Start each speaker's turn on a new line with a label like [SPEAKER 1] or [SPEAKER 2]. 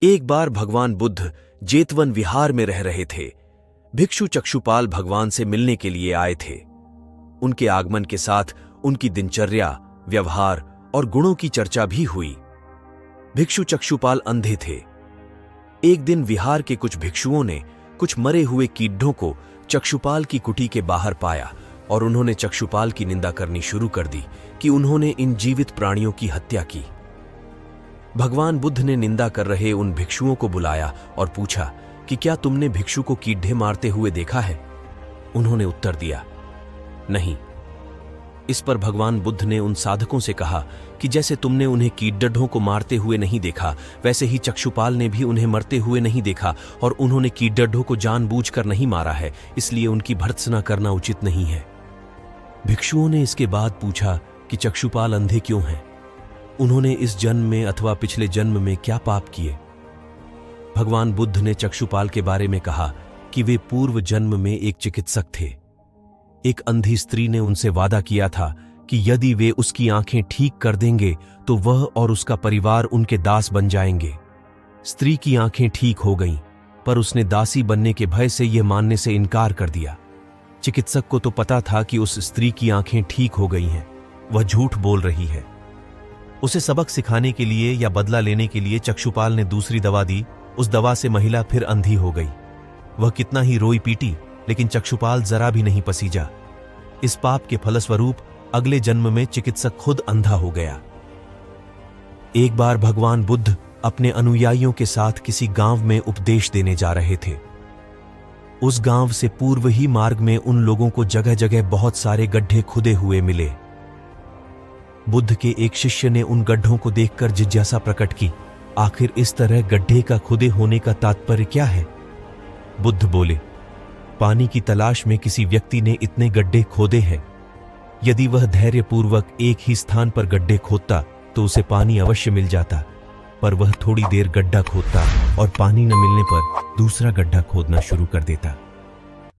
[SPEAKER 1] एक बार भगवान बुद्ध जेतवन विहार में रह रहे थे। भिक्षु चक्षुपाल भगवान से मिलने के लिए आए थे। उनके आगमन के साथ उनकी दिनचर्या, व्यवहार और गुणों की चर्चा भी हुई। भिक्षु चक्षुपाल अंधे थे। एक दिन विहार के कुछ भिक्षुओं ने कुछ मरे हुए कीड़ों को चक्षुपाल की कुटी के बाहर पाया और उन्होंने चक्षुपाल की निंदा करनी शुरू कर दी कि उन्होंने इन जीवित प्राणियों की हत्या की। भगवान बुद्ध ने निंदा कर रहे उन भिक्षुओं को बुलाया और पूछा कि क्या तुमने भिक्षु को कीड़े मारते हुए देखा है? उन्होंने उत्तर दिया, नहीं। इस पर भगवान बुद्ध ने उन साधकों से कहा कि जैसे तुमने उन्हें कीड़ों को मारते हुए नहीं देखा, वैसे ही चक्षुपाल ने भी उन्हें मरते हुए नहीं देखा और उन्होंने कीड़ों को जानबूझकर नहीं मारा है, इसलिए उनकी भर्त्सना करना उचित नहीं है। भिक्षुओं ने इसके बाद पूछा कि चक्षुपाल अंधे क्यों हैं? उन्होंने इस जन्म में अथवा पिछले जन्म में क्या पाप किए? भगवान बुद्ध ने चक्षुपाल के बारे में कहा कि वे पूर्व जन्म में एक चिकित्सक थे। एक अंधी स्त्री ने उनसे वादा किया था कि यदि वे उसकी आंखें ठीक कर देंगे तो वह और उसका परिवार उनके दास बन जाएंगे। स्त्री की आंखें ठीक हो गईं, पर उसने दासी बनने के भय से यह मानने से इनकार कर दिया। चिकित्सक को तो पता था कि उस स्त्री की आंखें ठीक हो गई हैं, वह झूठ बोल रही है। उसे सबक सिखाने के लिए या बदला लेने के लिए चक्षुपाल ने दूसरी दवा दी। उस दवा से महिला फिर अंधी हो गई। वह कितना ही रोई पीटी, लेकिन चक्षुपाल जरा भी नहीं पसीजा। इस पाप के फलस्वरूप अगले जन्म में चिकित्सक खुद अंधा हो गया। एक बार भगवान बुद्ध अपने अनुयायियों के साथ किसी गांव में उपदेश देने जा रहे थे। उस गांव से पूर्व ही मार्ग में उन लोगों को जगह जगह बहुत सारे गड्ढे खुदे हुए मिले। बुद्ध के एक शिष्य ने उन गड्ढों को देखकर जिज्ञासा प्रकट की, आखिर इस तरह गड्ढे का खुदे होने का तात्पर्य क्या है? बुद्ध बोले, पानी की तलाश में किसी व्यक्ति ने इतने गड्ढे खोदे हैं। यदि वह धैर्यपूर्वक एक ही स्थान पर गड्ढे खोदता तो उसे पानी अवश्य मिल जाता, पर वह थोड़ी देर गड्ढा खोदता और पानी न मिलने पर दूसरा गड्ढा खोदना शुरू कर देता।